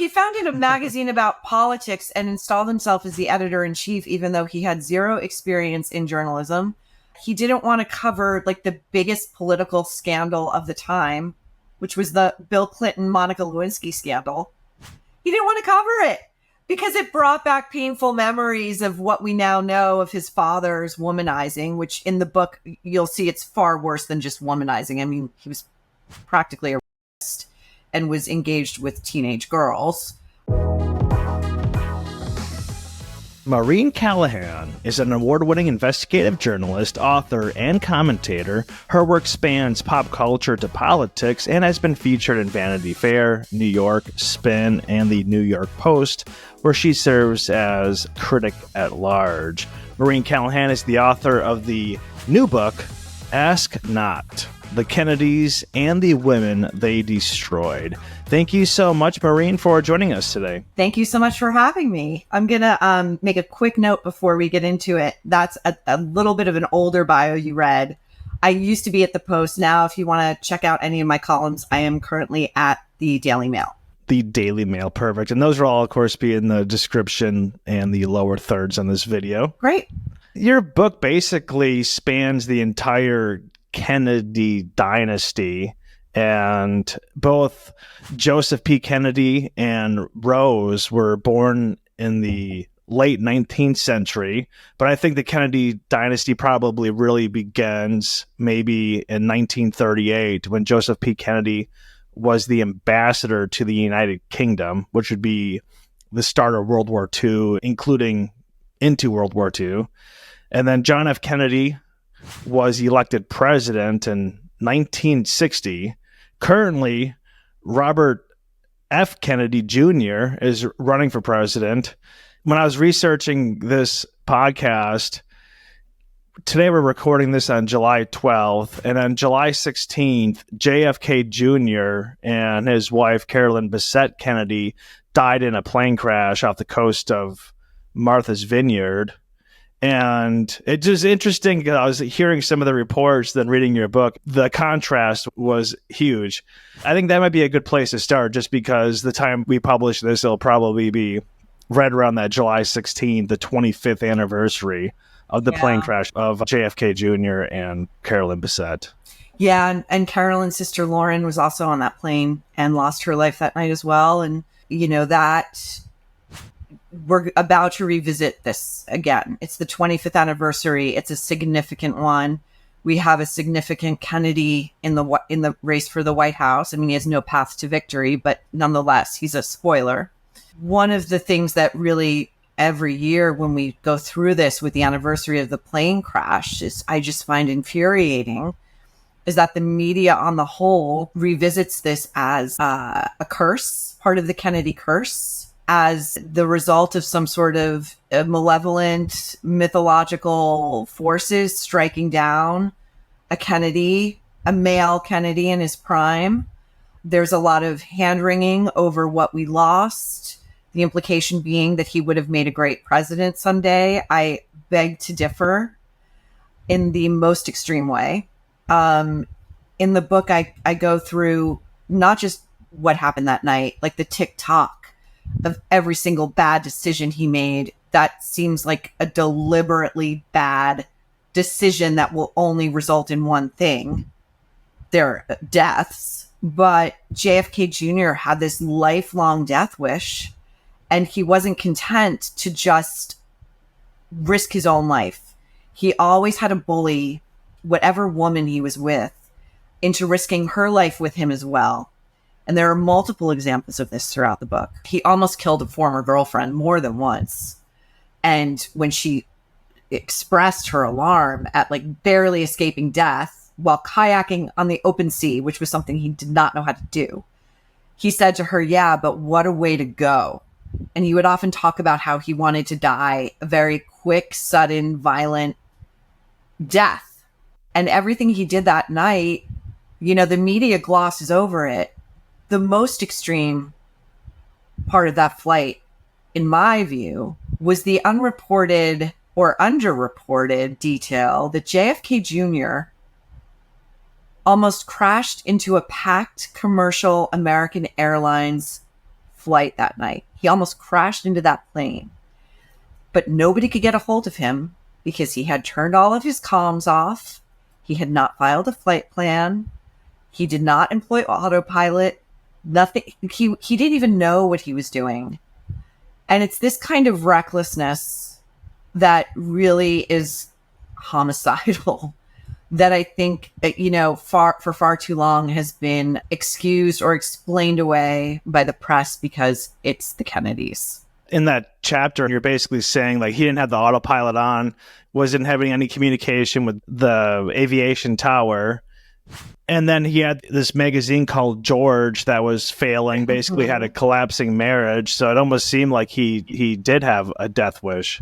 he founded a magazine about politics and installed himself as the editor-in-chief, even though he had zero experience in journalism. He didn't want to cover like the biggest political scandal of the time, which was the Bill Clinton, Monica Lewinsky scandal. He didn't want to cover it because it brought back painful memories of what we now know of his father's womanizing, which in the book, you'll see it's far worse than just womanizing. I mean, he was practically a rapist and was engaged with teenage girls. Maureen Callahan is an award-winning investigative journalist, author, and commentator. Her work spans pop culture to politics and has been featured in Vanity Fair, New York, Spin, and the New York Post, where she serves as critic at large. Maureen Callahan is the author of the new book, Ask Not: The Kennedys and the Women They Destroyed. Thank you so much, Maureen, for joining us today. Thank you so much for having me. I'm going to make a quick note before we get into it. That's a little bit of an older bio you read. I used to be at the Post. Now, if you want to check out any of my columns, I am currently at the Daily Mail. The Daily Mail, perfect. And those will all, of course, be in the description and the lower thirds on this video. Great. Your book basically spans the entire Kennedy dynasty, and both Joseph P. Kennedy and Rose were born in the late 19th century, but I think the Kennedy dynasty probably really begins maybe in 1938 when Joseph P. Kennedy was the ambassador to the United Kingdom, which would be the start of World War II, including into World War II. And then John F. Kennedy was elected president in 1960. Currently, Robert F. Kennedy Jr. is running for president. When I was researching this podcast, today we're recording this on July 12th, and on July 16th, JFK Jr. and his wife, Carolyn Bessette Kennedy, died in a plane crash off the coast of Martha's Vineyard. And it's just interesting. I was hearing some of the reports, then reading your book. The contrast was huge. I think that might be a good place to start, just because the time we publish this, it'll probably be right around that July 16th, the 25th anniversary of the plane crash of JFK Jr. and Carolyn Bessette. Yeah, and Carolyn's sister Lauren was also on that plane and lost her life that night as well. And, you know, that we're about to revisit this again. It's the 25th anniversary. It's a significant one. We have a significant Kennedy in the race for the White House. I mean, he has no path to victory, but nonetheless, he's a spoiler. One of the things that really every year when we go through this with the anniversary of the plane crash is I just find infuriating is that the media on the whole revisits this as a curse, part of the Kennedy curse, as the result of some sort of malevolent mythological forces striking down a Kennedy, a male Kennedy in his prime. There's a lot of hand-wringing over what we lost, the implication being that he would have made a great president someday. I beg to differ in the most extreme way. In the book, I go through not just what happened that night, like the tick-tock of every single bad decision he made. That seems like a deliberately bad decision that will only result in one thing, their deaths. But JFK Jr. had this lifelong death wish, and he wasn't content to just risk his own life. He always had to bully whatever woman he was with into risking her life with him as well. And there are multiple examples of this throughout the book. He almost killed a former girlfriend more than once. And when she expressed her alarm at like barely escaping death while kayaking on the open sea, which was something he did not know how to do, he said to her, "Yeah, but what a way to go." And he would often talk about how he wanted to die a very quick, sudden, violent death. And everything he did that night, you know, the media glosses over it. The most extreme part of that flight, in my view, was the unreported or underreported detail that JFK Jr. almost crashed into a packed commercial American Airlines flight that night. He almost crashed into that plane. But nobody could get a hold of him because he had turned all of his comms off. He had not filed a flight plan. He did not employ autopilot. Nothing. He didn't even know what he was doing. And it's this kind of recklessness that really is homicidal that I think, for far too long has been excused or explained away by the press because it's the Kennedys. In that chapter, you're basically saying like he didn't have the autopilot on, wasn't having any communication with the aviation tower. And then he had this magazine called George that was failing, basically had a collapsing marriage. So it almost seemed like he did have a death wish.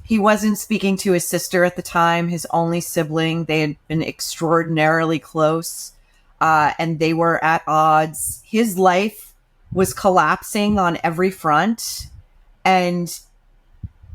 He wasn't speaking to his sister at the time, his only sibling. They had been extraordinarily close, and they were at odds. His life was collapsing on every front, and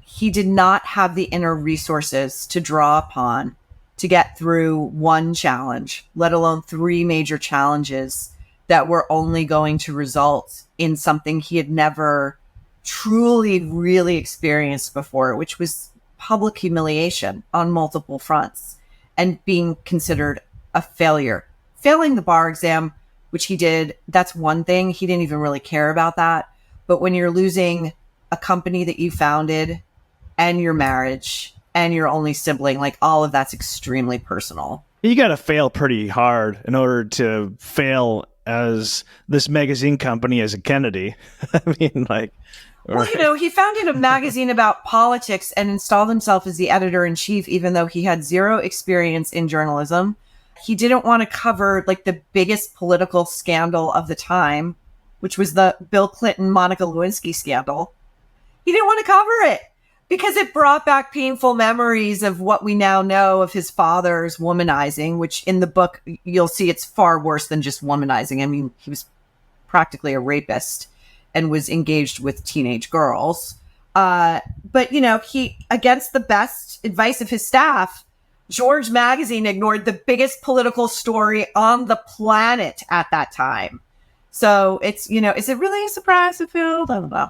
he did not have the inner resources to draw upon to get through one challenge, let alone three major challenges that were only going to result in something he had never truly, really experienced before, which was public humiliation on multiple fronts and being considered a failure. Failing the bar exam, which he did, that's one thing. He didn't even really care about that. But when you're losing a company that you founded and your marriage and your only sibling, like all of that's extremely personal. You got to fail pretty hard in order to fail as this magazine company as a Kennedy. I mean, like... Well, he founded a magazine about politics and installed himself as the editor-in-chief, even though he had zero experience in journalism. He didn't want to cover like the biggest political scandal of the time, which was the Bill Clinton, Monica Lewinsky scandal. He didn't want to cover it because it brought back painful memories of what we now know of his father's womanizing, which in the book, you'll see it's far worse than just womanizing. I mean, he was practically a rapist and was engaged with teenage girls. But, he, against the best advice of his staff, George Magazine ignored the biggest political story on the planet at that time. So it's, is it really a surprise to Phil? I don't know.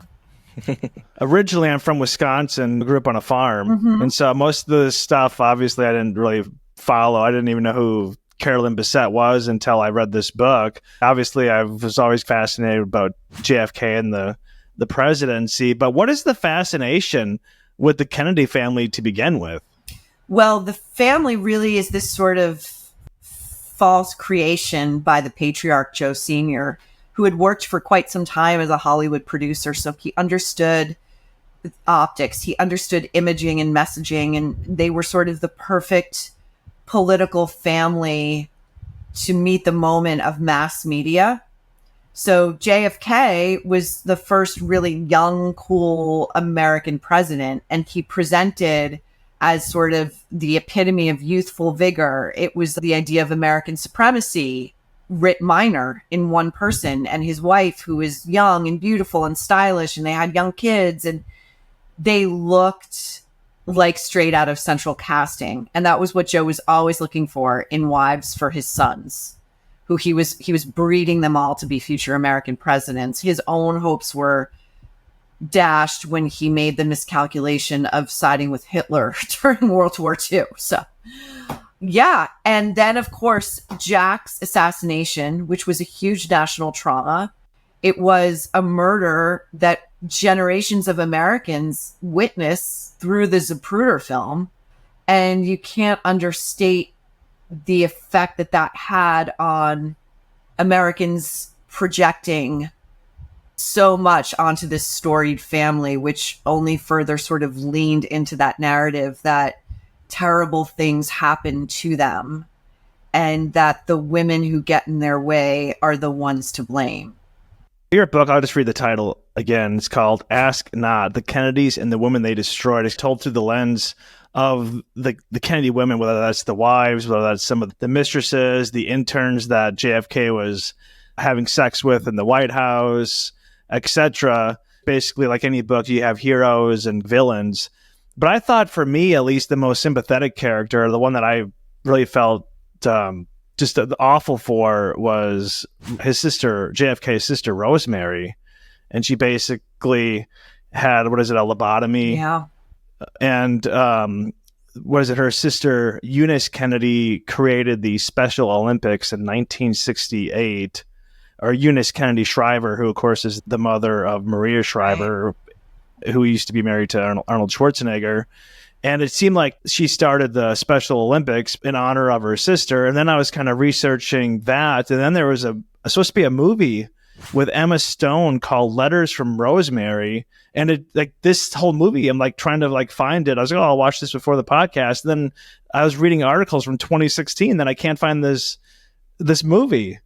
Originally, I'm from Wisconsin, grew up on a farm. Mm-hmm. And so most of the stuff, obviously, I didn't really follow. I didn't even know who Carolyn Bessette was until I read this book. Obviously, I was always fascinated about JFK and the presidency. But what is the fascination with the Kennedy family to begin with? Well, the family really is this sort of false creation by the patriarch Joe Sr., who had worked for quite some time as a Hollywood producer. So he understood optics, he understood imaging and messaging, and they were sort of the perfect political family to meet the moment of mass media. So JFK was the first really young, cool American president, and he presented as sort of the epitome of youthful vigor. It was the idea of American supremacy writ minor in one person, and his wife, who was young and beautiful and stylish, and they had young kids, and they looked like straight out of Central Casting. And that was what Joe was always looking for in wives for his sons, who he was breeding them all to be future American presidents. His own hopes were dashed when he made the miscalculation of siding with Hitler during World War II. So, yeah. And then, of course, Jack's assassination, which was a huge national trauma. It was a murder that generations of Americans witnessed through the Zapruder film. And you can't understate the effect that had on Americans projecting so much onto this storied family, which only further sort of leaned into that narrative that terrible things happen to them and that the women who get in their way are the ones to blame. Your book, I'll just read the title again. It's called Ask Not, The Kennedys and the Women They Destroyed. It's told through the lens of the Kennedy women, whether that's the wives, whether that's some of the mistresses, the interns that JFK was having sex with in the White House, etc. Basically, like any book, you have heroes and villains. But I thought, for me, at least, the most sympathetic character, the one that I really felt just awful for, was his sister, JFK's sister, Rosemary. and she basically had, a lobotomy. Yeah. And her sister Eunice Kennedy created the Special Olympics in 1968, or Eunice Kennedy Shriver, who of course is the mother of Maria Shriver, who used to be married to Arnold Schwarzenegger. And it seemed like she started the Special Olympics in honor of her sister. And then I was kind of researching that. And then there was supposed to be a movie with Emma Stone called Letters from Rosemary. And it, like, this whole movie, I'm like trying to like find it. I was like, I'll watch this before the podcast. And then I was reading articles from 2016 that I can't find this movie.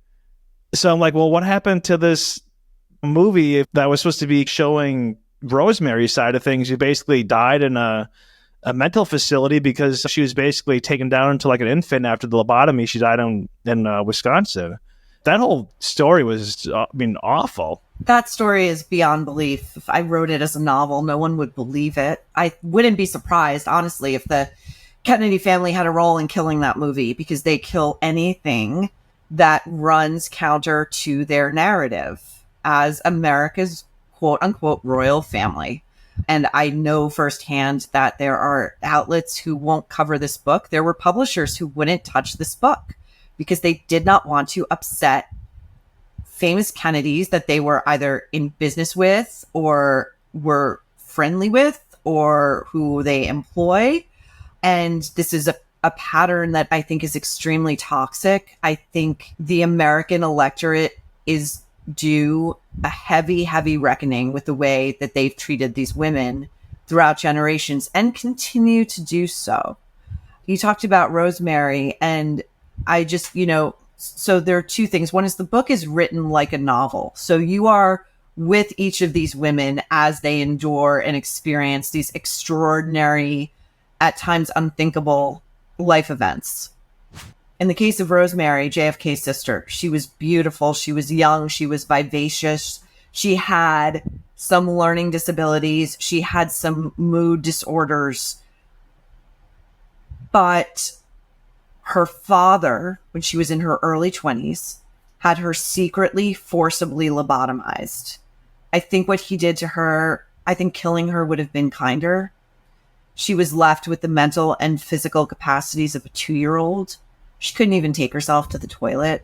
So I'm like, well, what happened to this movie that was supposed to be showing Rosemary's side of things? Who basically died in a mental facility because she was basically taken down into like an infant after the lobotomy. She died in Wisconsin. That whole story was, awful. That story is beyond belief. If I wrote it as a novel, no one would believe it. I wouldn't be surprised, honestly, if the Kennedy family had a role in killing that movie, because they kill anything that runs counter to their narrative as America's quote unquote royal family. And I know firsthand that there are outlets who won't cover this book. There were publishers who wouldn't touch this book because they did not want to upset famous Kennedys that they were either in business with or were friendly with or who they employ. And this is a pattern that I think is extremely toxic. I think the American electorate is due a heavy, heavy reckoning with the way that they've treated these women throughout generations and continue to do so. You talked about Rosemary, and I just, so there are two things. One is the book is written like a novel. So you are with each of these women as they endure and experience these extraordinary, at times unthinkable life events. In the case of Rosemary, JFK's sister, she was beautiful. She was young. She was vivacious. She had some learning disabilities. She had some mood disorders. But her father, when she was in her early 20s, had her secretly, forcibly lobotomized. I think what he did to her, I think killing her would have been kinder. She was left with the mental and physical capacities of a 2-year-old. She couldn't even take herself to the toilet.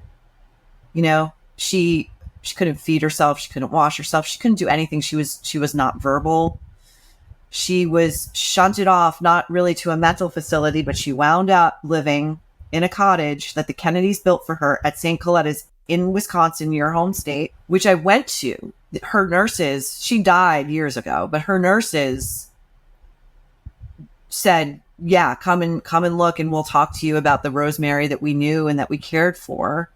She couldn't feed herself. She couldn't wash herself. She couldn't do anything. She was not verbal. She was shunted off, not really to a mental facility, but she wound up living in a cottage that the Kennedys built for her at St. Coletta's in Wisconsin, your home state, which I went to. Her nurses, she died years ago, but her nurses said, yeah, come and look, and we'll talk to you about the Rosemary that we knew and that we cared for.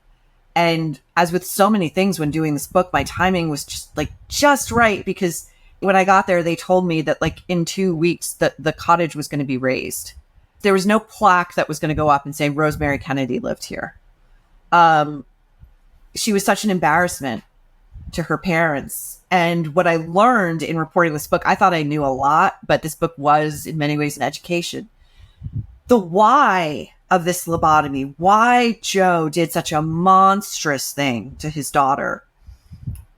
And as with so many things when doing this book, my timing was just right, because when I got there, they told me that in 2 weeks that the cottage was going to be raised. There was no plaque that was going to go up and say Rosemary Kennedy lived here. She was such an embarrassment to her parents. And what I learned in reporting this book, I thought I knew a lot, but this book was in many ways an education. The why of this lobotomy, why Joe did such a monstrous thing to his daughter,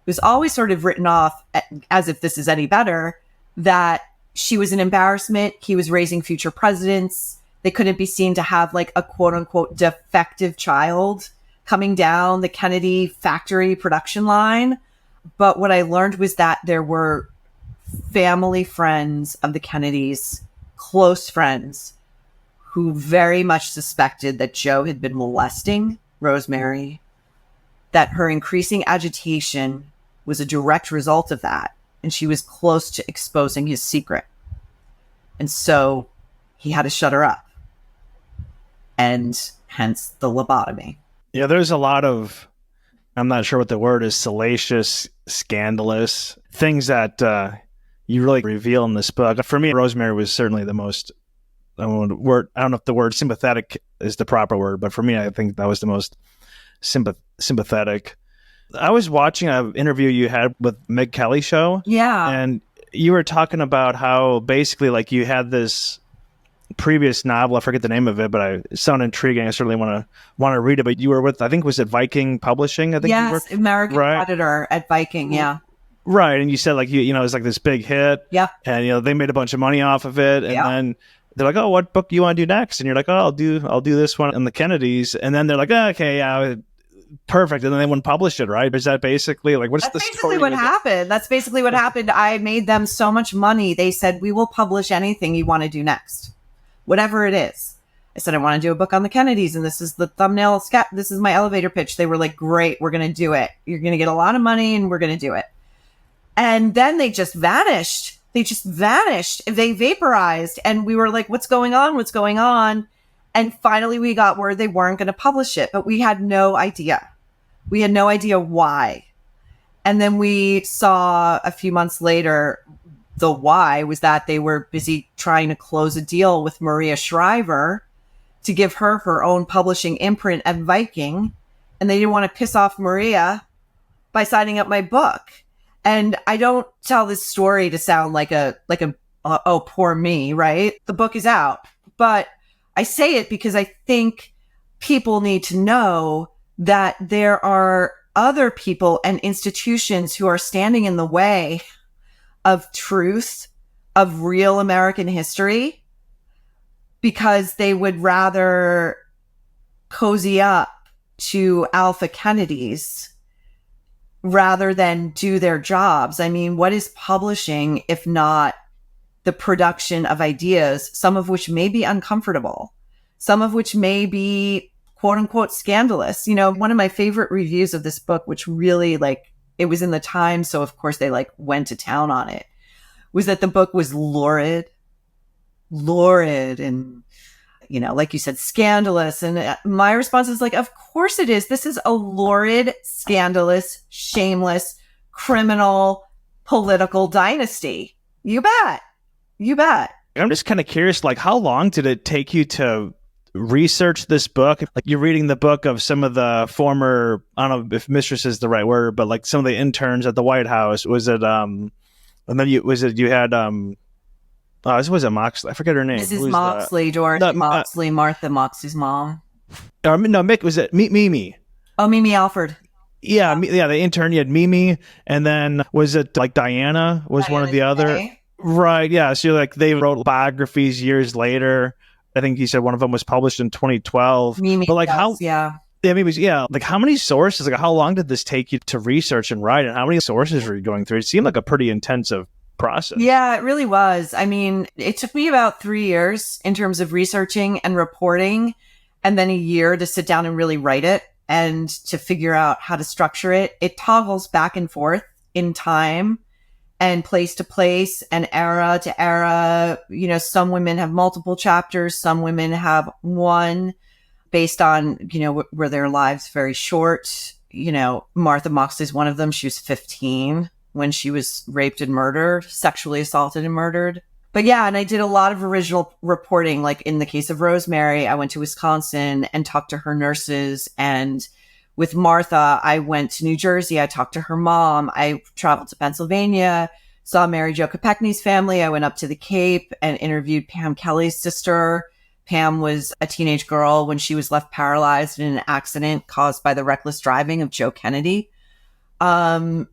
was always sort of written off as if this is any better, that she was an embarrassment. He was raising future presidents. They couldn't be seen to have a quote unquote defective child coming down the Kennedy factory production line. But what I learned was that there were family friends of the Kennedys, close friends, who very much suspected that Joe had been molesting Rosemary, that her increasing agitation was a direct result of that, and she was close to exposing his secret. And so he had to shut her up, and hence the lobotomy. Yeah, there's a lot of, I'm not sure what the word is, salacious, scandalous things that you really reveal in this book. For me, Rosemary was certainly the most, I don't know if the word sympathetic is the proper word, but for me, I think that was the most sympathetic. I was watching an interview you had with Meg Kelly show. Yeah. And you were talking about how basically you had this previous novel, I forget the name of it, but it sounded intriguing. I certainly want to read it. But you were with, I think, was it Viking Publishing? I think. Yes, American right? Predator at Viking. Yeah. Right. And you said like, it was like this big hit. Yeah. And, they made a bunch of money off of it. And then they're like, oh, what book do you want to do next? And you're like, oh, I'll do this one on the Kennedys. And then they're like, oh, okay, yeah, perfect. And then they wouldn't publish it, right? Is that basically like, what's the story? That's basically what happened. I made them so much money. They said, we will publish anything you want to do next, whatever it is. I said, I want to do a book on the Kennedys, and this is the thumbnail. This is my elevator pitch. They were like, great, we're going to do it. You're going to get a lot of money, and we're going to do it. And then they just vanished. They vaporized. And we were like, what's going on? What's going on? And finally, we got word they weren't going to publish it, but we had no idea. We had no idea why. And then we saw a few months later, the why was that they were busy trying to close a deal with Maria Shriver to give her her own publishing imprint at Viking. And they didn't want to piss off Maria by signing up my book. And I don't tell this story to sound like oh, poor me, right? The book is out. But I say it because I think people need to know that there are other people and institutions who are standing in the way of truth, of real American history, because they would rather cozy up to Alpha Kennedys rather than do their jobs. I mean, what is publishing if not the production of ideas, some of which may be uncomfortable, some of which may be quote unquote scandalous? One of my favorite reviews of this book, which really it was in the Times, so of course they went to town on it, was that the book was lurid and, like you said, scandalous. And my response is of course it is. This is a lurid, scandalous, shameless, criminal, political dynasty. You bet. I'm just kind of curious, how long did it take you to research this book? You're reading the book of some of the former, I don't know if mistress is the right word, but some of the interns at the White House. Was it, and then you had, this was Moxley. I forget her name. Mrs. Moxley, Dorothy Moxley, Martha Moxley's mom. No, Mick, was it Mimi? Oh, Mimi Alford. Yeah, the intern. You had Mimi, and then was it Diana was Diana one of the other? Right, yeah. So they wrote biographies years later. I think you said one of them was published in 2012. Mimi, but how? Yeah. Yeah, maybe. Yeah. How many sources? How long did this take you to research and write? And how many sources were you going through? It seemed like a pretty intensive process. Yeah, it really was. I mean, it took me about 3 years in terms of researching and reporting, and then a year to sit down and really write it and to figure out how to structure it. It toggles back and forth in time and place to place and era to era. Some women have multiple chapters. Some women have one based on, where their lives very short. Martha Moxley's one of them. She was 15 when she was raped and murdered, sexually assaulted and murdered. But yeah, and I did a lot of original reporting. In the case of Rosemary, I went to Wisconsin and talked to her nurses. And with Martha, I went to New Jersey. I talked to her mom. I traveled to Pennsylvania, saw Mary Jo Kopechne's family. I went up to the Cape and interviewed Pam Kelly's sister. Pam was a teenage girl when she was left paralyzed in an accident caused by the reckless driving of Joe Kennedy. And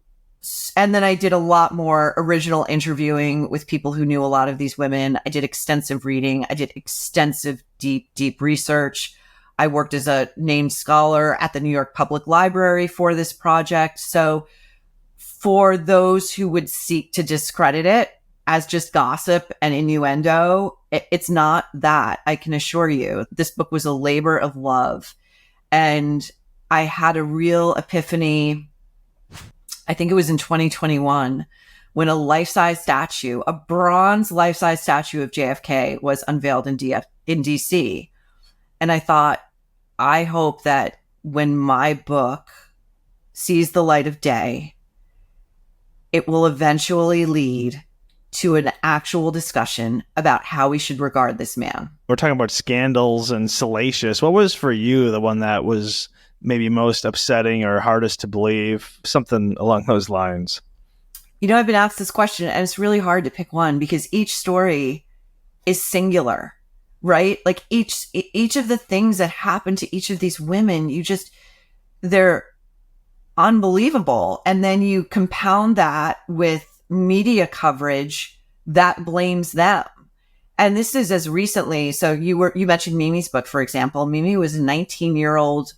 then I did a lot more original interviewing with people who knew a lot of these women. I did extensive reading. I did extensive, deep research. I worked as a named scholar at the New York Public Library for this project. So for those who would seek to discredit it as just gossip and innuendo, it's not that. I can assure you, this book was a labor of love. And I had a real epiphany, I think it was in 2021, when a life-size statue, a bronze life-size statue of JFK was unveiled in DC. And I thought, I hope that when my book sees the light of day, it will eventually lead to an actual discussion about how we should regard this man. We're talking about scandals and Salacious. What was for you the one that was maybe most upsetting or hardest to believe? Something along those lines. I've been asked this question, and it's really hard to pick one because each story is singular, right? Each of the things that happen to each of these women, they're unbelievable. And then you compound that with media coverage that blames them. And this is as recently. So you mentioned Mimi's book, for example. Mimi was a 19-year-old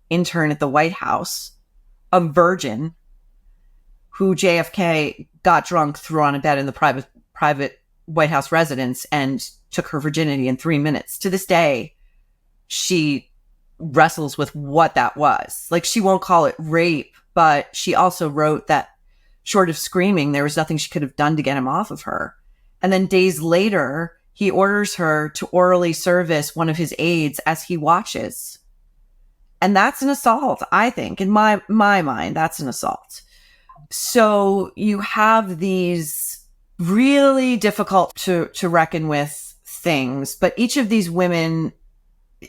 intern at the White House, a virgin who JFK got drunk, threw on a bed in the private White House residence and took her virginity in 3 minutes. To this day, she wrestles with what that was. Like, she won't call it rape, but she also wrote that short of screaming, there was nothing she could have done to get him off of her. And then days later, he orders her to orally service one of his aides as he watches. And that's an assault, I think. In my mind, that's an assault. So you have these really difficult to reckon with things, but each of these women,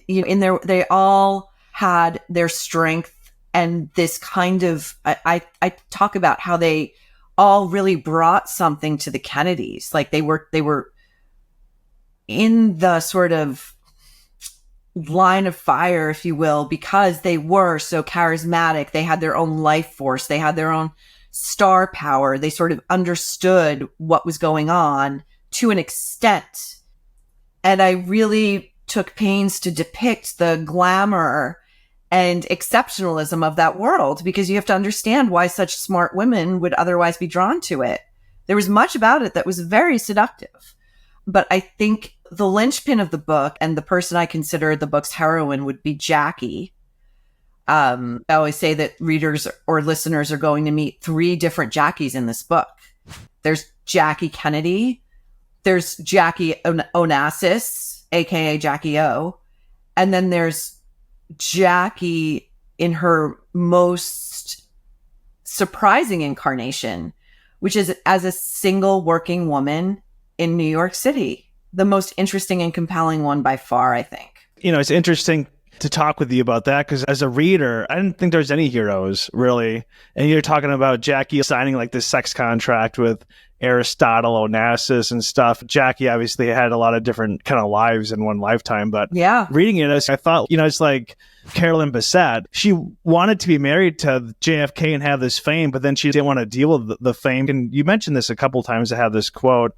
they all had their strength and this kind of, I talk about how they all really brought something to the Kennedys. Like they were in the sort of line of fire, if you will, because they were so charismatic. They had their own life force. They had their own star power. They sort of understood what was going on to an extent. And I really took pains to depict the glamour and exceptionalism of that world, because you have to understand why such smart women would otherwise be drawn to it. There was much about it that was very seductive. But I think the linchpin of the book, and the person I consider the book's heroine, would be Jackie. I always say that readers or listeners are going to meet 3 different Jackies in this book. There's Jackie Kennedy. There's Jackie Onassis, aka Jackie O. And then there's Jackie in her most surprising incarnation, which is as a single working woman in New York City. The most interesting and compelling one by far, I think. It's interesting to talk with you about that, because as a reader, I didn't think there's any heroes, really. And you're talking about Jackie signing like this sex contract with Aristotle, Onassis and stuff. Jackie obviously had a lot of different kind of lives in one lifetime, but yeah, reading it, I thought, it's like Carolyn Bessette. She wanted to be married to JFK and have this fame, but then she didn't want to deal with the fame. And you mentioned this a couple times. I have this quote,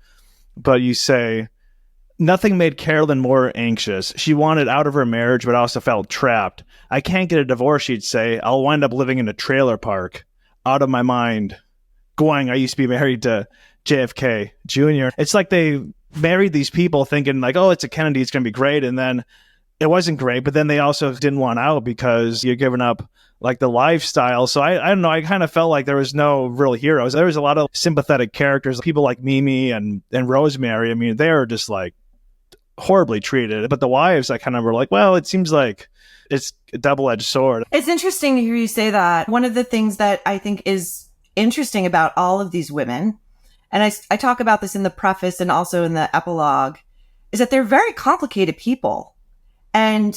but you say, "Nothing made Carolyn more anxious. She wanted out of her marriage, but also felt trapped. I can't get a divorce," she'd say. "I'll wind up living in a trailer park. Out of my mind. Going, I used to be married to JFK Jr." It's like they married these people thinking like, oh, it's a Kennedy, it's going to be great. And then it wasn't great. But then they also didn't want out because you're giving up like the lifestyle. So I don't know. I kind of felt like there was no real heroes. There was a lot of sympathetic characters, people like Mimi and Rosemary. I mean, they were just like horribly treated. But the wives, I kind of were like, well, it seems like it's a double-edged sword. It's interesting to hear you say that. One of the things that I think is interesting about all of these women, and I talk about this in the preface and also in the epilogue, is that they're very complicated people. And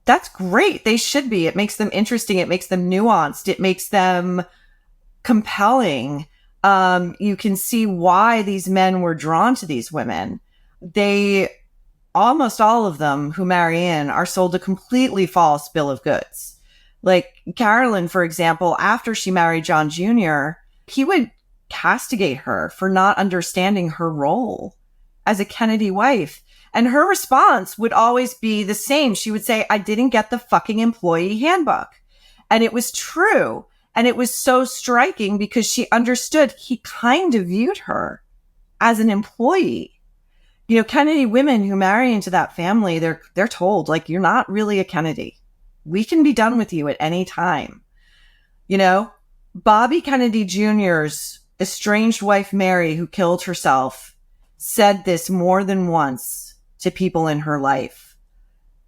that's great. They should be. It makes them interesting. It makes them nuanced. It makes them compelling. You can see why these men were drawn to these women. They, almost all of them who marry in, are sold a completely false bill of goods. Like Carolyn, for example, after she married John Jr., he would castigate her for not understanding her role as a Kennedy wife. And her response would always be the same. She would say, "I didn't get the fucking employee handbook." And it was true. And it was so striking because she understood he kind of viewed her as an employee. Kennedy women who marry into that family, they're told, like, you're not really a Kennedy. We can be done with you at any time. Bobby Kennedy Jr.'s estranged wife, Mary, who killed herself, said this more than once to people in her life.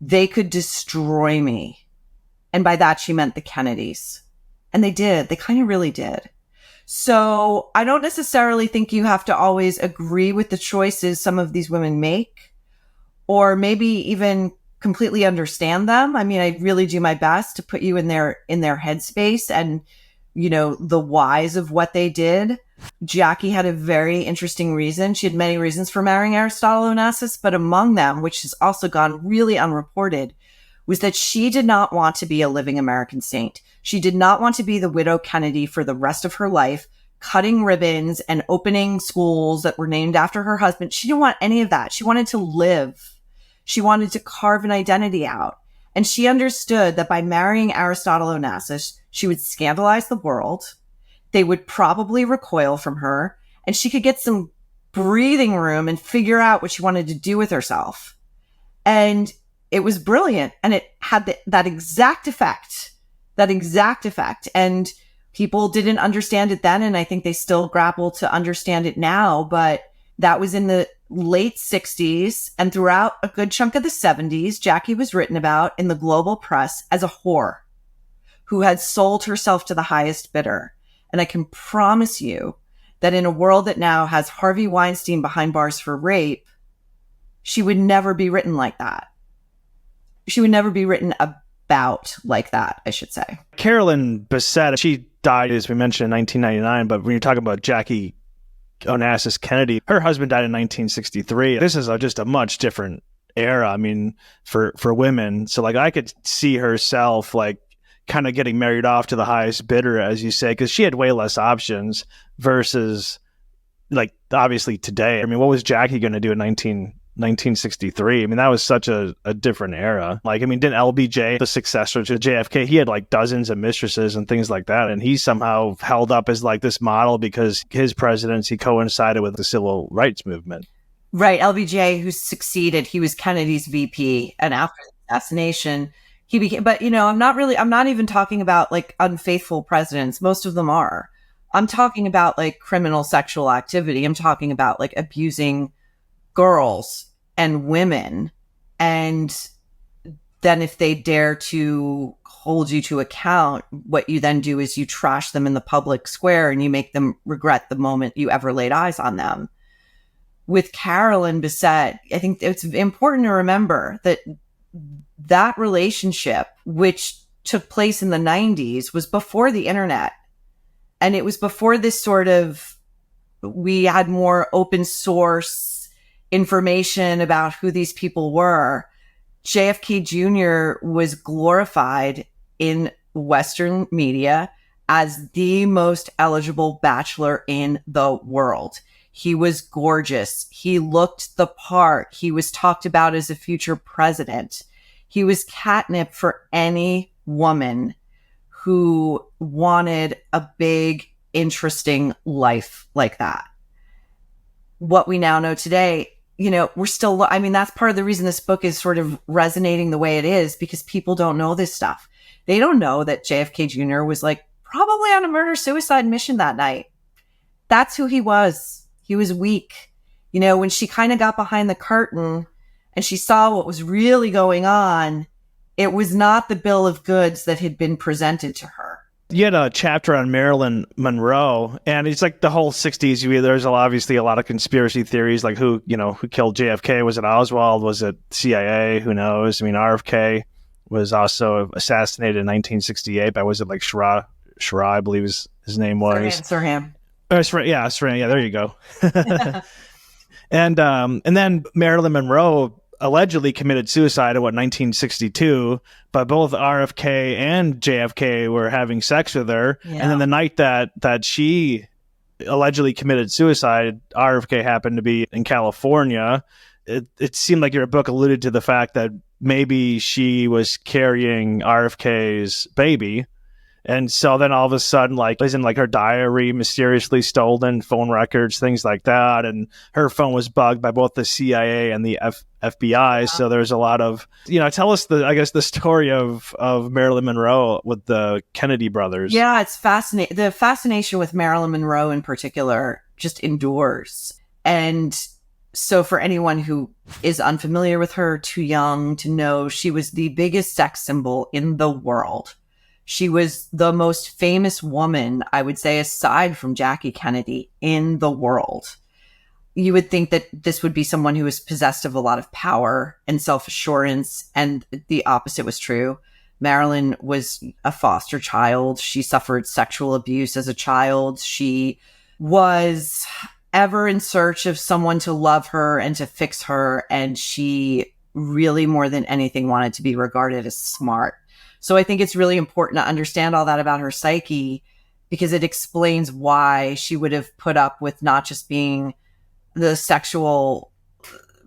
They could destroy me. And by that, she meant the Kennedys. And they did. They kind of really did. So I don't necessarily think you have to always agree with the choices some of these women make, or maybe even completely understand them. I mean, I really do my best to put you in their headspace and, the whys of what they did. Jackie had a very interesting reason. She had many reasons for marrying Aristotle Onassis, but among them, which has also gone really unreported, was that she did not want to be a living American saint. She did not want to be the widow Kennedy for the rest of her life, cutting ribbons and opening schools that were named after her husband. She didn't want any of that. She wanted to live. She wanted to carve an identity out. And she understood that by marrying Aristotle Onassis, she would scandalize the world. They would probably recoil from her, and she could get some breathing room and figure out what she wanted to do with herself. And it was brilliant. And it had that exact effect. And people didn't understand it then. And I think they still grapple to understand it now. But that was in the late 60s, and throughout a good chunk of the 70s, Jackie was written about in the global press as a whore who had sold herself to the highest bidder. And I can promise you that in a world that now has Harvey Weinstein behind bars for rape, she would never be written like that. She would never be written about like that, I should say. Carolyn Bessette, she died, as we mentioned, in 1999, but when you're talking about Jackie Onassis Kennedy, her husband died in 1963. This is just a much different era, I mean, for women. So, like, I could see herself, like, kind of getting married off to the highest bidder, as you say, because she had way less options versus, like, obviously today. I mean, what was Jackie going to do in 1963? I mean, that was such a different era. Like, I mean, didn't LBJ, the successor to JFK, he had like dozens of mistresses and things like that. And he somehow held up as like this model because his presidency coincided with the civil rights movement. Right. LBJ, who succeeded, he was Kennedy's VP. And after the assassination, he became, but I'm not even talking about like unfaithful presidents. Most of them are. I'm talking about like criminal sexual activity. I'm talking about like abusing girls and women. And then if they dare to hold you to account, what you then do is you trash them in the public square and you make them regret the moment you ever laid eyes on them. With Carolyn Bessette, I think it's important to remember that that relationship, which took place in the 90s, was before the internet. And it was before this sort of, we had more open source information about who these people were. JFK Jr. was glorified in Western media as the most eligible bachelor in the world. He was gorgeous. He looked the part. He was talked about as a future president. He was catnip for any woman who wanted a big, interesting life like that. What we now know today, we're still, I mean, that's part of the reason this book is sort of resonating the way it is, because people don't know this stuff. They don't know that JFK Jr. was like probably on a murder-suicide mission that night. That's who he was. He was weak. When she kind of got behind the curtain and she saw what was really going on, it was not the bill of goods that had been presented to her. You had a chapter on Marilyn Monroe, and it's like the whole 60s. There's obviously a lot of conspiracy theories, like who killed JFK. Was it Oswald? Was it CIA? Who knows? I mean, RFK was also assassinated in 1968 by, was it like Shara, I believe his name was. Sirhan. Sirhan. Yeah, there you go. And then Marilyn Monroe allegedly committed suicide in 1962, but both RFK and JFK were having sex with her. Yeah. And then the night that she allegedly committed suicide, RFK happened to be in California. It seemed like your book alluded to the fact that maybe she was carrying RFK's baby. And so then all of a sudden, like, isn't like her diary mysteriously stolen, phone records, things like that. And her phone was bugged by both the CIA and the FBI. Yeah. So there's a lot of, tell us the story of Marilyn Monroe with the Kennedy brothers. Yeah, it's fascinating. The fascination with Marilyn Monroe in particular just endures. And so for anyone who is unfamiliar with her, too young to know, she was the biggest sex symbol in the world. She was the most famous woman, I would say, aside from Jackie Kennedy, in the world. You would think that this would be someone who was possessed of a lot of power and self-assurance, and the opposite was true. Marilyn was a foster child. She suffered sexual abuse as a child. She was ever in search of someone to love her and to fix her, and she really more than anything wanted to be regarded as smart. So I think it's really important to understand all that about her psyche, because it explains why she would have put up with not just being the sexual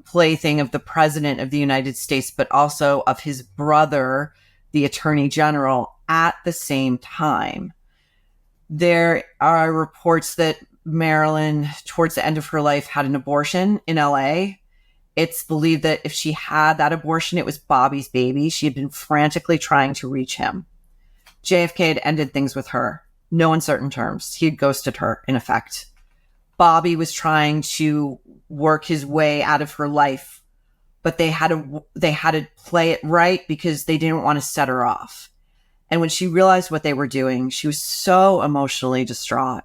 plaything of the president of the United States, but also of his brother, the attorney general, at the same time. There are reports that Marilyn, towards the end of her life, had an abortion in LA. It's believed that if she had that abortion, it was Bobby's baby. She had been frantically trying to reach him. JFK had ended things with her. No uncertain terms. He had ghosted her, in effect. Bobby was trying to work his way out of her life, but they had to play it right because they didn't want to set her off. And when she realized what they were doing, she was so emotionally distraught.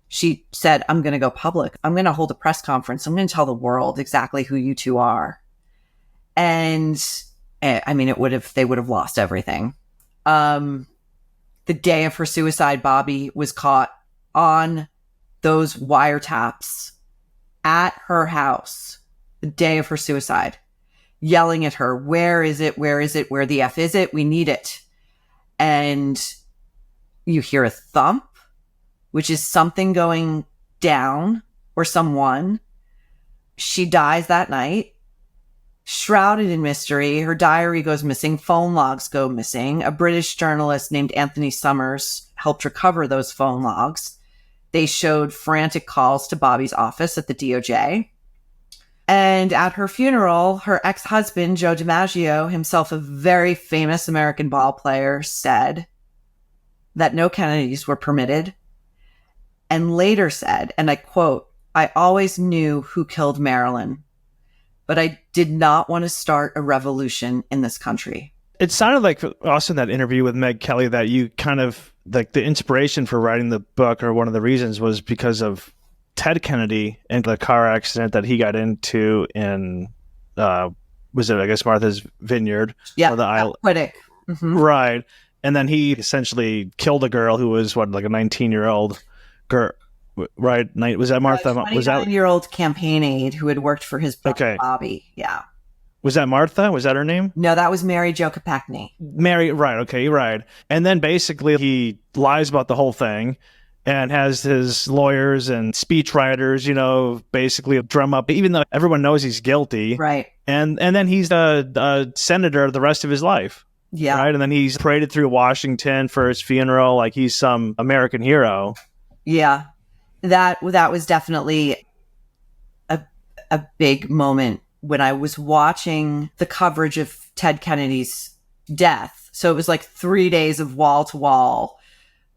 She said, I'm going to go public. I'm going to hold a press conference. I'm going to tell the world exactly who you two are. And I mean, they would have lost everything. The day of her suicide, Bobby was caught on those wiretaps at her house, the day of her suicide, yelling at her, where is it? Where is it? Where the F is it? We need it. And you hear a thump, which is something going down or someone. She dies that night, shrouded in mystery. Her diary goes missing. Phone logs go missing. A British journalist named Anthony Summers helped recover those phone logs. They showed frantic calls to Bobby's office at the DOJ. And at her funeral, her ex-husband, Joe DiMaggio, himself a very famous American ball player, said that no Kennedys were permitted, and later said, and I quote, I always knew who killed Marilyn, but I did not want to start a revolution in this country. It sounded like also in that interview with Meg Kelly that you kind of, like, the inspiration for writing the book, or one of the reasons, was because of Ted Kennedy and the car accident that he got into in, was it, I guess, Martha's Vineyard? Yeah, or the island. Whitwick. Mm-hmm. Right. And then he essentially killed a girl who was, what, like a 19-year-old girl, right? Was that Martha? Was that 29-year-old campaign aide who had worked for his brother, Bobby. Yeah. Was that Martha? Was that her name? No, that was Mary Jo Kopechne. Mary, right. Okay, right. And then basically he lies about the whole thing and has his lawyers and speechwriters, basically drum up, even though everyone knows he's guilty. Right. And then he's a senator the rest of his life. Yeah. Right. And then he's paraded through Washington for his funeral like he's some American hero. Yeah. That was definitely a big moment when I was watching the coverage of Ted Kennedy's death. So it was like 3 days of wall to wall.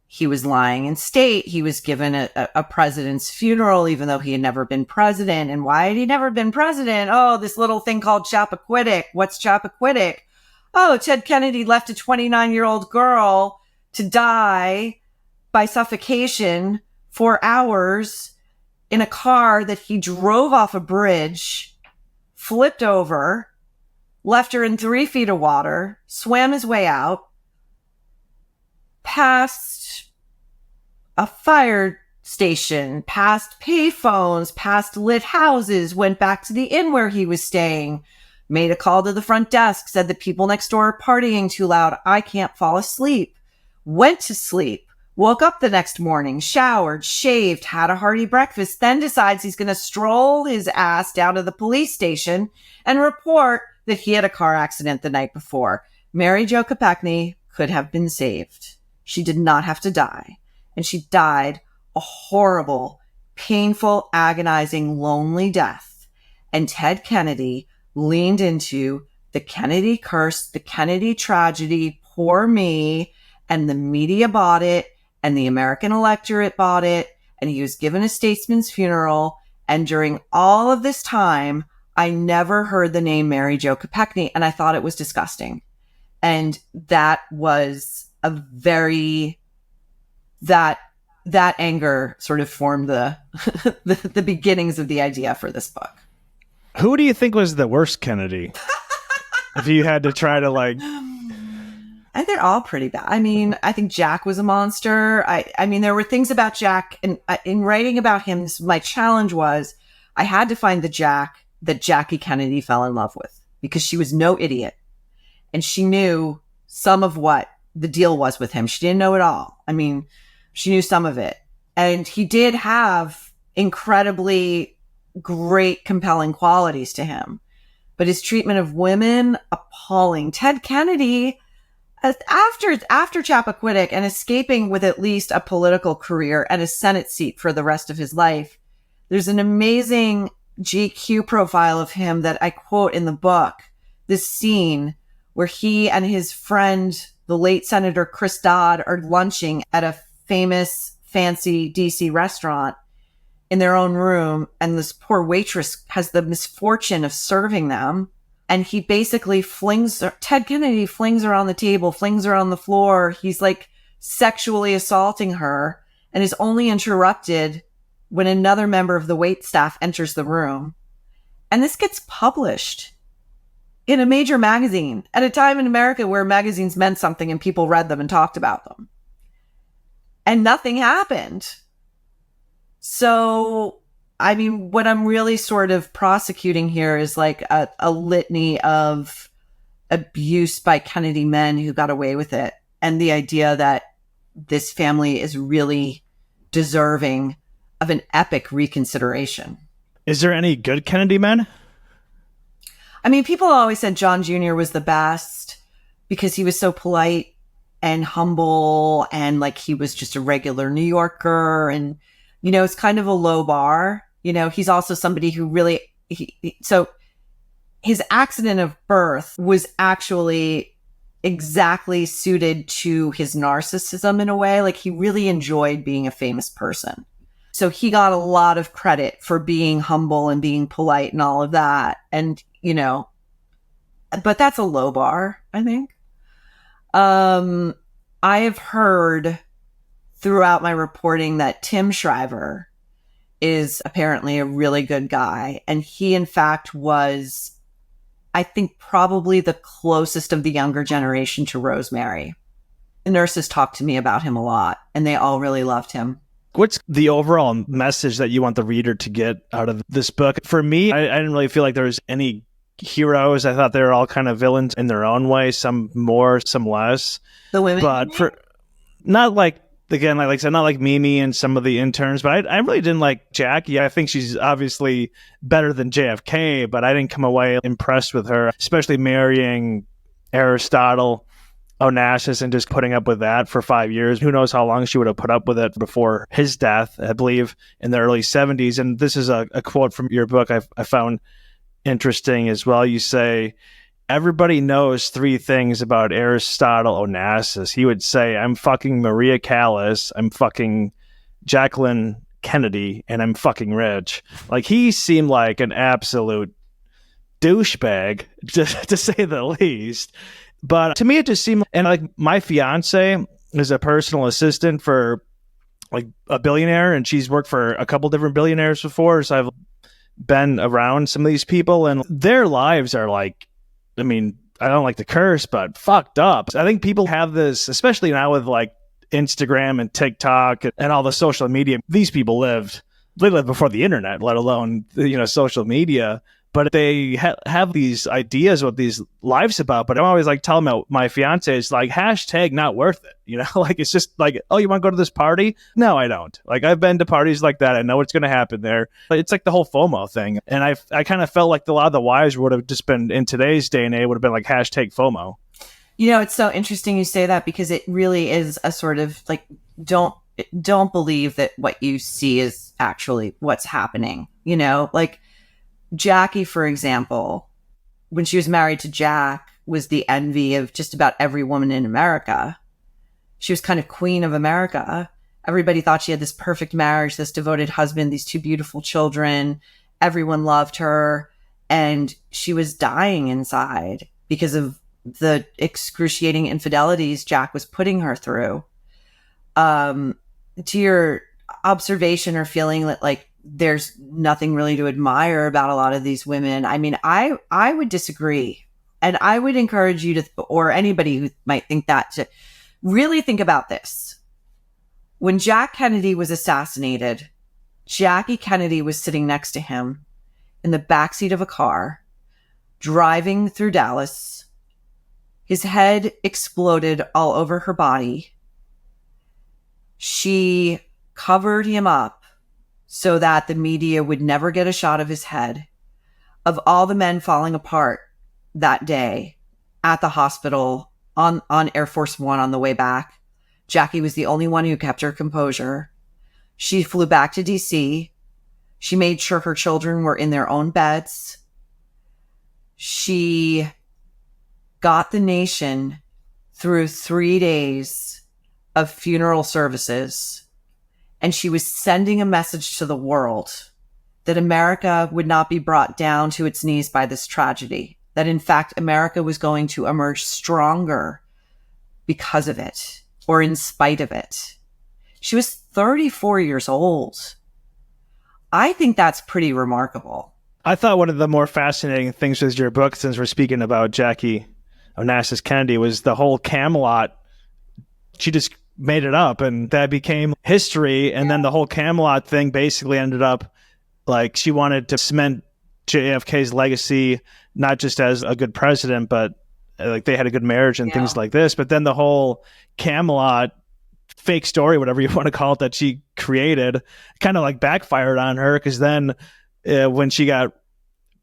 He was lying in state. He was given a president's funeral, even though he had never been president. And why had he never been president? Oh, this little thing called Chappaquiddick. What's Chappaquiddick? Oh, Ted Kennedy left a 29-year-old girl to die by suffocation for hours in a car that he drove off a bridge, flipped over, left her in 3 feet of water, swam his way out, past a fire station, past payphones, past lit houses, went back to the inn where he was staying, made a call to the front desk, said the people next door are partying too loud. I can't fall asleep. Went to sleep. Woke up the next morning, showered, shaved, had a hearty breakfast, then decides he's going to stroll his ass down to the police station and report that he had a car accident the night before. Mary Jo Kopechne could have been saved. She did not have to die. And she died a horrible, painful, agonizing, lonely death. And Ted Kennedy leaned into the Kennedy curse, the Kennedy tragedy, poor me, and the media bought it. And the American electorate bought it, and he was given a statesman's funeral. And during all of this time, I never heard the name Mary Jo Kopechne, and I thought it was disgusting. And that was that anger sort of formed the the beginnings of the idea for this book. Who do you think was the worst Kennedy? If you had to try to And they're all pretty bad. I mean, I think Jack was a monster. I mean, there were things about Jack, and in writing about him, my challenge was I had to find the Jack that Jackie Kennedy fell in love with. because she was no idiot. And she knew some of what the deal was with him. She didn't know it all. I mean, she knew some of it. And he did have incredibly great, compelling qualities to him. But his treatment of women, appalling. Ted Kennedy, after Chappaquiddick and escaping with at least a political career and a Senate seat for the rest of his life, there's an amazing GQ profile of him that I quote in the book. This scene where he and his friend, the late Senator Chris Dodd, are lunching at a famous, fancy DC restaurant in their own room. And this poor waitress has the misfortune of serving them. And he basically Ted Kennedy flings her on the table, flings her on the floor. He's like sexually assaulting her and is only interrupted when another member of the wait staff enters the room. And this gets published in a major magazine at a time in America where magazines meant something and people read them and talked about them. And nothing happened. So, I mean, what I'm really sort of prosecuting here is like a litany of abuse by Kennedy men who got away with it. And the idea that this family is really deserving of an epic reconsideration. Is there any good Kennedy men? I mean, people always said John Jr. was the best because he was so polite and humble and like he was just a regular New Yorker. And, you know, it's kind of a low bar. You know, he's also somebody who really, so his accident of birth was actually exactly suited to his narcissism in a way. Like he really enjoyed being a famous person. So he got a lot of credit for being humble and being polite and all of that. And, you know, but that's a low bar, I think. I have heard throughout my reporting that Tim Shriver is apparently a really good guy. And he, in fact, was, I think, probably the closest of the younger generation to Rosemary. The nurses talked to me about him a lot, and they all really loved him. What's the overall message that you want the reader to get out of this book? For me, I didn't really feel like there was any heroes. I thought they were all kind of villains in their own way, some more, some less. The women? But for not like, again, like I said, not like Mimi and some of the interns, but I really didn't like Jackie. I think she's obviously better than JFK, but I didn't come away impressed with her, especially marrying Aristotle Onassis and just putting up with that for 5 years. Who knows how long she would have put up with it before his death, I believe, in the early 70s. And this is a quote from your book I found interesting as well. You say, everybody knows three things about Aristotle Onassis. He would say, I'm fucking Maria Callas, I'm fucking Jacqueline Kennedy, and I'm fucking rich. Like, he seemed like an absolute douchebag, to say the least. But to me, it just seemed, and like my fiance is a personal assistant for like a billionaire, and she's worked for a couple different billionaires before. So I've been around some of these people, and their lives are like, I mean, I don't like to curse, but fucked up. I think people have this, especially now with like Instagram and TikTok and all the social media. These people they lived before the internet, let alone, you know, social media. But they have these ideas what these lives about. But I'm always like telling my fiance, it's like hashtag not worth it. You know, like it's just like, oh, you want to go to this party? No, I don't. Like I've been to parties like that. I know what's going to happen there. But it's like the whole FOMO thing. And I kind of felt like a lot of the wives would have just been, in today's day and age, would have been like hashtag FOMO. You know, it's so interesting you say that because it really is a sort of like, don't believe that what you see is actually what's happening. You know, like Jackie, for example, when she was married to Jack, was the envy of just about every woman in America. She was kind of queen of America. Everybody thought she had this perfect marriage, this devoted husband, these two beautiful children. Everyone loved her. And she was dying inside because of the excruciating infidelities Jack was putting her through. To your observation or feeling that like there's nothing really to admire about a lot of these women, I mean, I would disagree. And I would encourage you to, or anybody who might think that, to really think about this. When Jack Kennedy was assassinated, Jackie Kennedy was sitting next to him in the backseat of a car driving through Dallas. His head exploded all over her body. She covered him up so that the media would never get a shot of his head. Of all the men falling apart that day at the hospital on Air Force One on the way back, Jackie was the only one who kept her composure. She flew back to DC. She made sure her children were in their own beds. She got the nation through 3 days of funeral services. And she was sending a message to the world that America would not be brought down to its knees by this tragedy. That in fact, America was going to emerge stronger because of it, or in spite of it. She was 34 years old. I think that's pretty remarkable. I thought one of the more fascinating things with your book, since we're speaking about Jackie Onassis Kennedy, was the whole Camelot. She just made it up, and that became history. And then the whole Camelot thing basically ended up like she wanted to cement JFK's legacy, not just as a good president, but like they had a good marriage and things like this. But then the whole Camelot fake story, whatever you want to call it, that she created kind of like backfired on her, because then when she got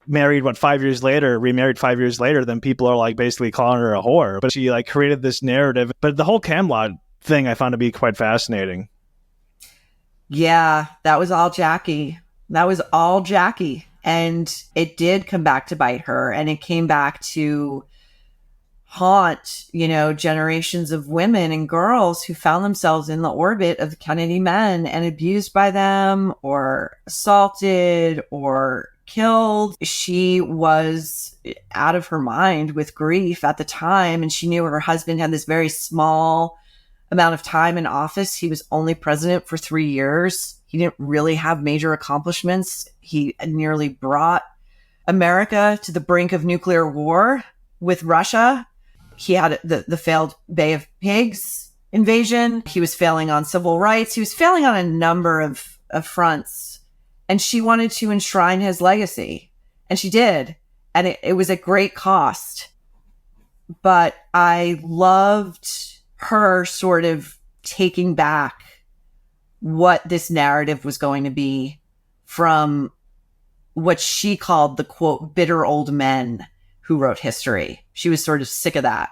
married, remarried 5 years later, then people are like basically calling her a whore. But she like created this narrative. But the whole Camelot thing I found to be quite fascinating. Yeah, that was all Jackie. And it did come back to bite her, and it came back to haunt, generations of women and girls who found themselves in the orbit of Kennedy men and abused by them or assaulted or killed. She was out of her mind with grief at the time, and she knew her husband had this very small amount of time in office. He was only president for 3 years. He didn't really have major accomplishments. He nearly brought America to the brink of nuclear war with Russia. He had the failed Bay of Pigs invasion. He was failing on civil rights. He was failing on a number of fronts. And she wanted to enshrine his legacy. And she did. And it was at great cost. But I loved her sort of taking back what this narrative was going to be from what she called the, quote, bitter old men who wrote history. She was sort of sick of that.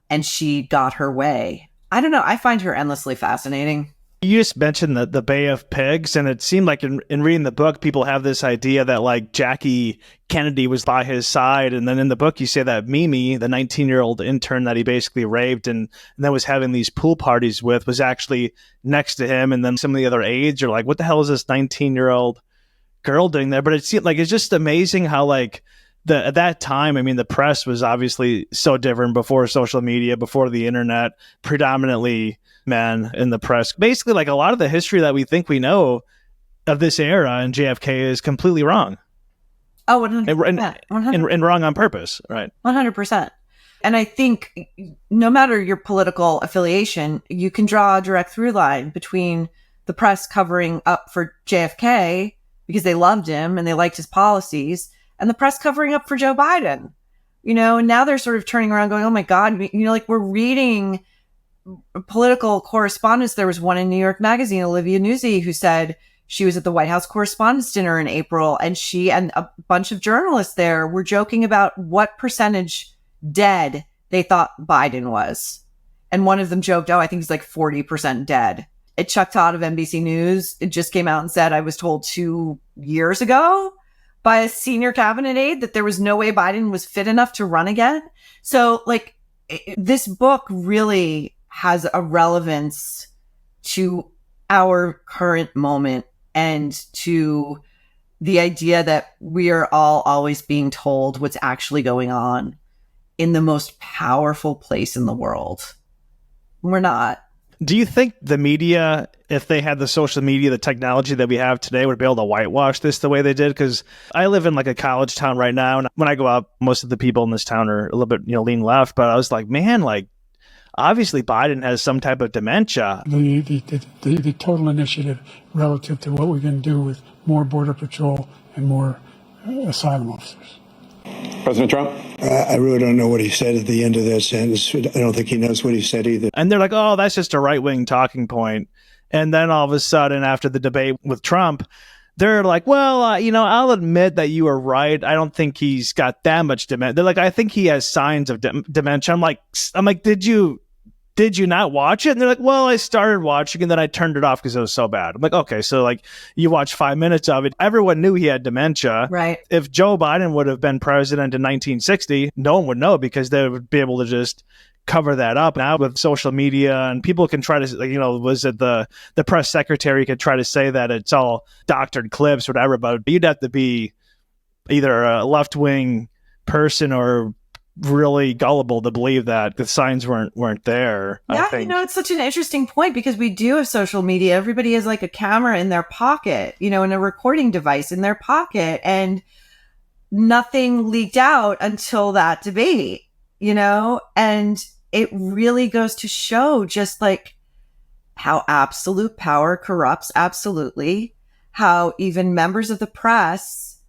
And she got her way. I don't know. I find her endlessly fascinating. You just mentioned the Bay of Pigs, and it seemed like in reading the book, people have this idea that like Jackie Kennedy was by his side. And then in the book, you say that Mimi, the 19-year-old intern that he basically raped and then was having these pool parties with, was actually next to him. And then some of the other aides are like, what the hell is this 19-year-old girl doing there? But it seemed like it's just amazing how like at that time, I mean, the press was obviously so different before social media, before the internet, predominantly men in the press. Basically, like a lot of the history that we think we know of this era in JFK is completely wrong. Oh, 100%. And wrong on purpose, right? 100%. And I think no matter your political affiliation, you can draw a direct through line between the press covering up for JFK because they loved him and they liked his policies, and the press covering up for Joe Biden. And now they're sort of turning around going, oh my God, like we're reading political correspondence. There was one in New York Magazine, Olivia Nuzzi, who said she was at the White House Correspondents' Dinner in April, and she and a bunch of journalists there were joking about what percentage dead they thought Biden was. And one of them joked, I think he's like 40% dead. Chuck Todd of NBC News, it just came out and said, I was told 2 years ago by a senior cabinet aide that there was no way Biden was fit enough to run again. So like this book really has a relevance to our current moment and to the idea that we are all always being told what's actually going on in the most powerful place in the world. We're not. Do you think the media, if they had the social media, the technology that we have today, would be able to whitewash this the way they did? Because I live in like a college town right now, and when I go out, most of the people in this town are a little bit, lean left. But I was like, man, like obviously Biden has some type of dementia. The total initiative relative to what we can do with more border patrol and more asylum officers. President Trump? I really don't know what he said at the end of that sentence. I don't think he knows what he said either. And they're like, oh, that's just a right-wing talking point. And then all of a sudden, after the debate with Trump, they're like, well, I'll admit that you were right. I don't think he's got that much dementia. They're like, I think he has signs of dementia. I'm like, did you not watch it? And they're like, well, I started watching and then I turned it off because it was so bad. I'm like, okay, so like you watched 5 minutes of it. Everyone knew he had dementia. Right. If Joe Biden would have been president in 1960, no one would know because they would be able to just cover that up. Now with social media and people can try to, was it the press secretary could try to say that it's all doctored clips, whatever, but you'd have to be either a left-wing person or really gullible to believe that the signs weren't there. Yeah, I think. It's such an interesting point because we do have social media. Everybody has like a camera in their pocket, and a recording device in their pocket, and nothing leaked out until that debate, and it really goes to show just like how absolute power corrupts absolutely, how even members of the press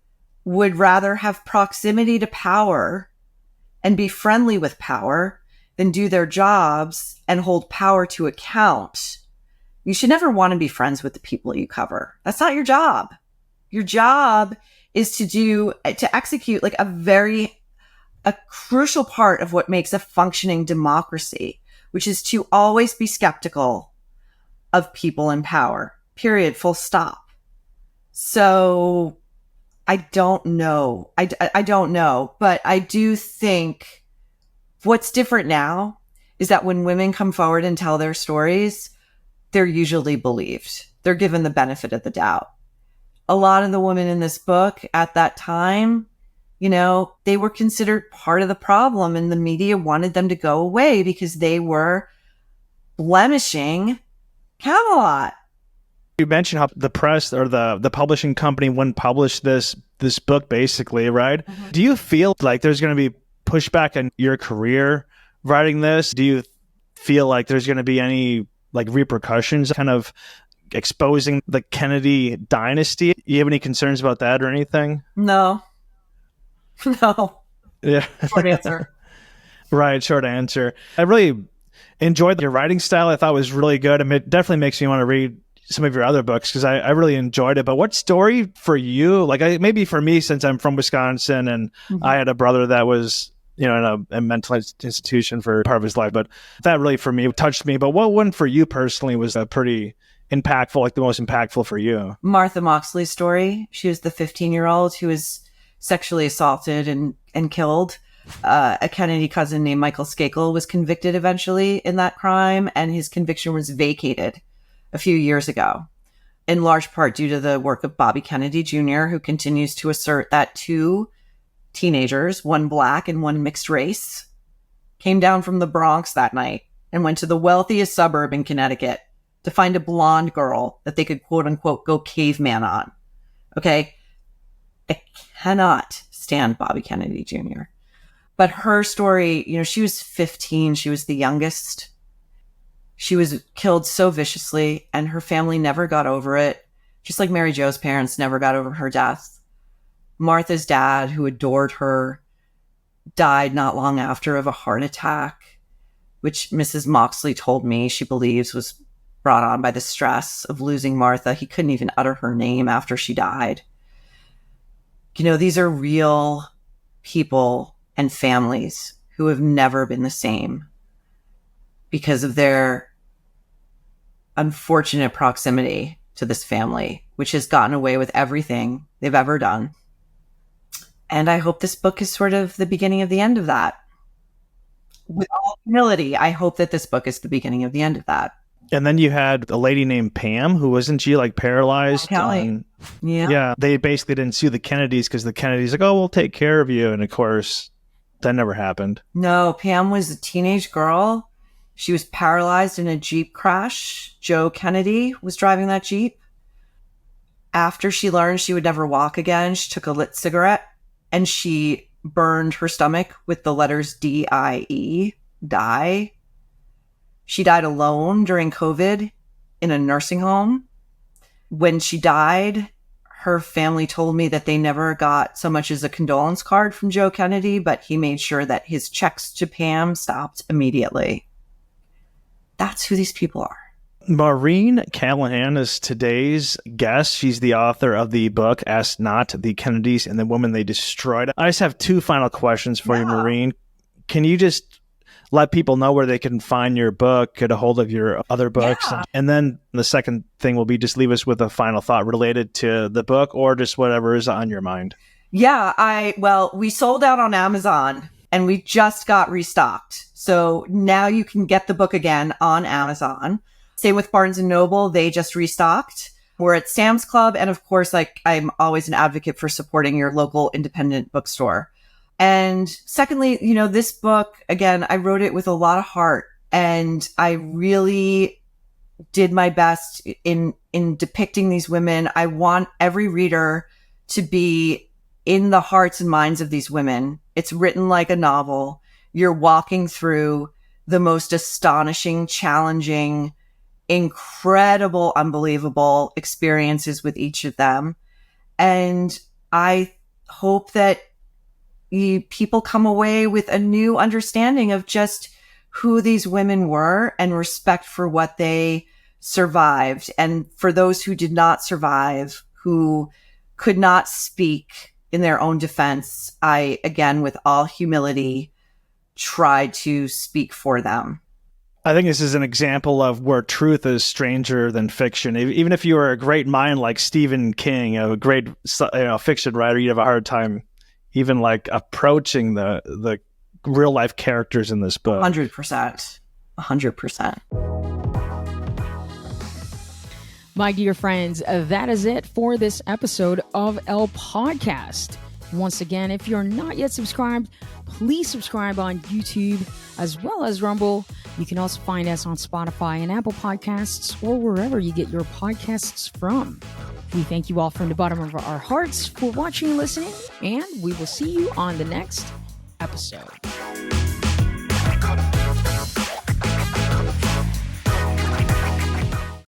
would rather have proximity to power and be friendly with power than do their jobs and hold power to account. You should never want to be friends with the people you cover. That's not your job. Your job is to execute like a crucial part of what makes a functioning democracy, which is to always be skeptical of people in power, period, full stop. So I don't know. I don't know, but I do think what's different now is that when women come forward and tell their stories, they're usually believed. They're given the benefit of the doubt. A lot of the women in this book at that time, they were considered part of the problem and the media wanted them to go away because they were blemishing Camelot. You mentioned how the press or the publishing company wouldn't publish this book, basically, right? Mm-hmm. Do you feel like there's going to be pushback in your career writing this? Do you feel like there's going to be any like repercussions kind of exposing the Kennedy dynasty? You have any concerns about that or anything? No. Yeah. Short answer. Right. Short answer. I really enjoyed your writing style. I thought it was really good. And it definitely makes me want to read some of your other books because I really enjoyed it. But what story for you, like maybe for me, since I'm from Wisconsin and mm-hmm. I had a brother that was, in a mental institution for part of his life, but that really for me touched me. But what one for you personally was a pretty impactful, like the most impactful for you? Martha Moxley's story. She was the 15-year-old who was sexually assaulted and killed. A Kennedy cousin named Michael Skakel was convicted eventually in that crime, and his conviction was vacated a few years ago, in large part due to the work of Bobby Kennedy Jr., who continues to assert that two teenagers, one black and one mixed race, came down from the Bronx that night and went to the wealthiest suburb in Connecticut to find a blonde girl that they could quote unquote go caveman on. Okay. I cannot stand Bobby Kennedy Jr. But her story, she was 15. She was the youngest. She was killed so viciously and her family never got over it. Just like Mary Jo's parents never got over her death. Martha's dad, who adored her, died not long after of a heart attack, which Mrs. Moxley told me she believes was brought on by the stress of losing Martha. He couldn't even utter her name after she died. These are real people and families who have never been the same because of their unfortunate proximity to this family, which has gotten away with everything they've ever done. And I hope this book is sort of the beginning of the end of that. With all humility, I hope that this book is the beginning of the end of that. And then you had a lady named Pam, who wasn't she like paralyzed? Yeah. They basically didn't sue the Kennedys because the Kennedys like, oh, we'll take care of you. And of course, that never happened. No, Pam was a teenage girl. She was paralyzed in a Jeep crash. Joe Kennedy was driving that Jeep. After she learned she would never walk again, she took a lit cigarette and she burned her stomach with the letters D-I-E, die. She died alone during COVID in a nursing home. When she died, her family told me that they never got so much as a condolence card from Joe Kennedy, but he made sure that his checks to Pam stopped immediately. That's who these people are. Maureen Callahan is today's guest. She's the author of the book, Ask Not, The Kennedys and the Woman They Destroyed. I just have two final questions for you, Maureen. Can you just let people know where they can find your book, get a hold of your other books? Yeah. And then the second thing will be just leave us with a final thought related to the book or just whatever is on your mind. Yeah, we sold out on Amazon and we just got restocked. So now you can get the book again on Amazon. Same with Barnes & Noble. They just restocked. We're at Sam's Club. And of course, I'm always an advocate for supporting your local independent bookstore. And secondly, this book, again, I wrote it with a lot of heart and I really did my best in depicting these women. I want every reader to be in the hearts and minds of these women. It's written like a novel. You're walking through the most astonishing, challenging, incredible, unbelievable experiences with each of them. And I hope that people come away with a new understanding of just who these women were and respect for what they survived. And for those who did not survive, who could not speak in their own defense, I, again, with all humility, tried to speak for them. I think this is an example of where truth is stranger than fiction. Even if you were a great mind like Stephen King, a great fiction writer, you'd have a hard time even approaching the real life characters in this book. 100%. 100%. My dear friends, that is it for this episode of El Podcast. Once again, if you're not yet subscribed, please subscribe on YouTube as well as Rumble. You can also find us on Spotify and Apple Podcasts or wherever you get your podcasts from. We thank you all from the bottom of our hearts for watching and listening, and we will see you on the next episode.